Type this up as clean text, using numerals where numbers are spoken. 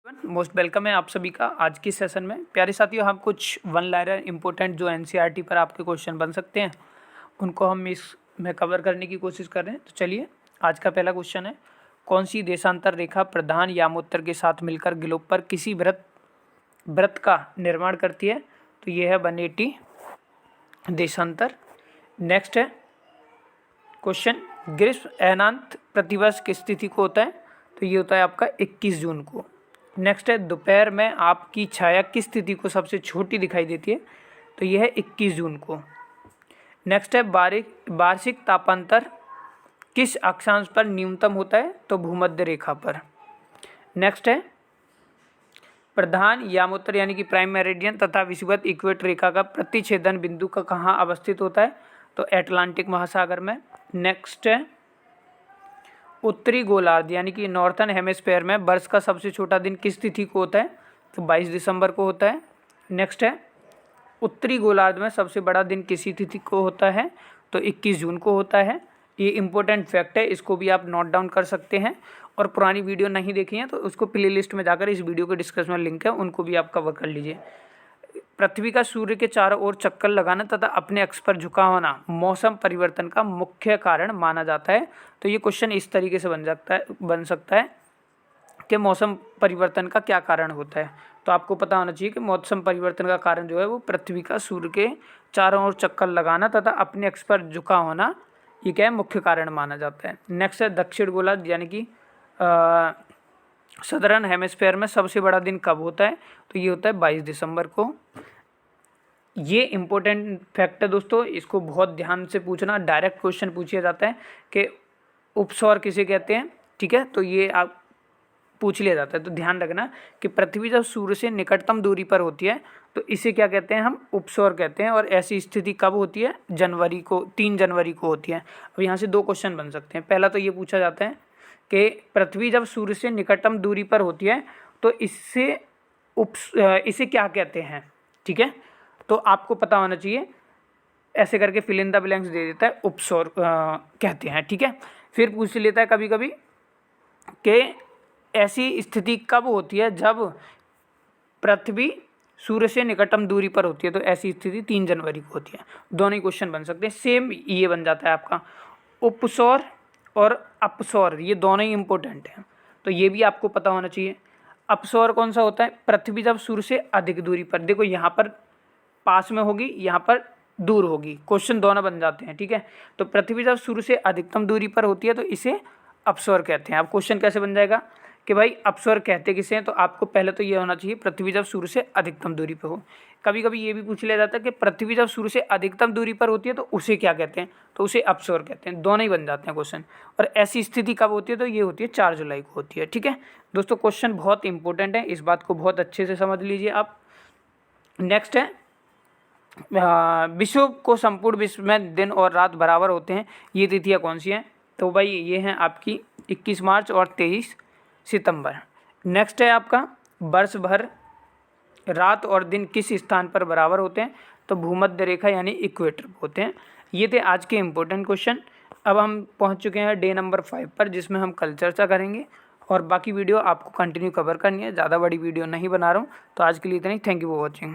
Most welcome है आप सभी का आज की सेशन में। प्यारे साथियों, हम कुछ वन लाइनर इंपॉर्टेंट जो एनसीईआरटी पर आपके क्वेश्चन बन सकते हैं उनको हम इसमें कवर करने की कोशिश कर रहे हैं। तो चलिए, आज का पहला क्वेश्चन है, कौन सी देशांतर रेखा प्रधान यामोत्तर के साथ मिलकर ग्लोब पर किसी वृत्त का निर्माण करती है? तो ये है 180 देशांतर। नेक्स्ट है क्वेश्चन, ग्रीष्म अयनांत प्रतिवर्ष किस तिथि को होता है? तो ये होता है आपका 21 जून को। नेक्स्ट है, दोपहर में आपकी छाया किस तिथि को सबसे छोटी दिखाई देती है? तो यह है 21 जून को। नेक्स्ट है, वार्षिक तापांतर किस अक्षांश पर न्यूनतम होता है? तो भूमध्य रेखा पर। नेक्स्ट है, प्रधान यामोत्तर यानी कि प्राइम मेरिडियन तथा विषुवत इक्वेटर रेखा का प्रतिच्छेदन बिंदु का कहाँ अवस्थित होता है? तो अटलांटिक महासागर में। नेक्स्ट है, उत्तरी गोलार्ध यानी कि नॉर्थर्न हेमिस्फीयर में वर्ष का सबसे छोटा दिन किस तिथि को होता है? तो 22 दिसंबर को होता है। नेक्स्ट है, उत्तरी गोलार्ध में सबसे बड़ा दिन किसी तिथि को होता है? तो 21 जून को होता है। ये इंपॉर्टेंट फैक्ट है, इसको भी आप नोट डाउन कर सकते हैं। और पुरानी वीडियो नहीं देखी है तो उसको प्लेलिस्ट में जाकर इस वीडियो के डिस्क्रिप्शन में लिंक है, उनको भी आप कवर कर लीजिए। पृथ्वी का सूर्य के चारों ओर चक्कर लगाना तथा अपने अक्ष पर झुका होना मौसम परिवर्तन का मुख्य कारण माना जाता है। तो ये क्वेश्चन इस तरीके से बन सकता है कि मौसम परिवर्तन का क्या कारण होता है? तो आपको पता होना चाहिए कि मौसम परिवर्तन का कारण जो है वो पृथ्वी का सूर्य के चारों ओर चक्कर लगाना तथा अपने अक्ष पर झुका होना, ये क्या है, मुख्य कारण माना जाता है। नेक्स्ट है, दक्षिण गोलार्ध यानी कि सदर्न हेमिस्फीयर में सबसे बड़ा दिन कब होता है? तो ये होता है 22 दिसंबर को। ये इंपॉर्टेंट फैक्ट है दोस्तों, इसको बहुत ध्यान से पूछना। डायरेक्ट क्वेश्चन पूछा जाता है कि उपसौर किसे कहते हैं, ठीक है, तो ये आप पूछ लिया जाता है। तो ध्यान रखना कि पृथ्वी जब सूर्य से निकटतम दूरी पर होती है तो इसे क्या कहते हैं, हम उपसौर कहते हैं। और ऐसी स्थिति कब होती है? जनवरी को, 3 जनवरी को होती है। अब यहाँ से 2 क्वेश्चन बन सकते हैं। पहला तो ये पूछा जाता है कि पृथ्वी जब सूर्य से निकटतम दूरी पर होती है तो इसे क्या कहते हैं, ठीक है। तो आपको पता होना चाहिए, ऐसे करके फिल इन द ब्लैंक्स दे देता है, उपसौर कहते हैं, ठीक है। फिर पूछ लेता है कभी कभी कि ऐसी स्थिति कब होती है जब पृथ्वी सूर्य से निकटतम दूरी पर होती है? तो ऐसी स्थिति 3 जनवरी को होती है। दोनों ही क्वेश्चन बन सकते हैं। सेम ये बन जाता है आपका उपसौर और अपसौर, ये दोनों ही इंपॉर्टेंट हैं, तो ये भी आपको पता होना चाहिए। अपसौर कौन सा होता है? पृथ्वी जब सूर्य से अधिक दूरी पर, देखो यहाँ पर पास में होगी, यहाँ पर दूर होगी, क्वेश्चन दोनों बन जाते हैं, ठीक है। तो पृथ्वी जब सूर्य से अधिकतम दूरी पर होती है तो इसे अपसौर कहते हैं। अब क्वेश्चन कैसे बन जाएगा कि भाई अपसौर कहते किसे हैं? तो आपको पहले तो ये होना चाहिए पृथ्वी जब सूर्य से अधिकतम दूरी पर हो। कभी कभी ये भी पूछ लिया जाता है कि पृथ्वी जब सूर्य से अधिकतम दूरी पर होती है तो उसे क्या कहते हैं? तो उसे अपसौर कहते हैं। दोनों ही बन जाते हैं क्वेश्चन। और ऐसी स्थिति कब होती है? तो ये होती है 4 जुलाई को होती है, ठीक है दोस्तों। क्वेश्चन बहुत इंपॉर्टेंट है, इस बात को बहुत अच्छे से समझ लीजिए आप। नेक्स्ट है, विश्व को संपूर्ण विश्व में दिन और रात बराबर होते हैं, ये तिथियाँ कौन सी हैं? तो भाई ये हैं आपकी 21 मार्च और 23 सितंबर। नेक्स्ट है आपका, वर्ष भर रात और दिन किस स्थान पर बराबर होते हैं? तो भूमध्य रेखा यानी इक्वेटर होते हैं। ये थे आज के इम्पोर्टेंट क्वेश्चन। अब हम पहुंच चुके हैं डे नंबर 5 पर, जिसमें हम कल चर्चा करेंगे और बाकी वीडियो आपको कंटिन्यू कवर करनी है। ज़्यादा बड़ी वीडियो नहीं बना रहा हूँ, तो आज के लिए इतना ही। Thank you for watching.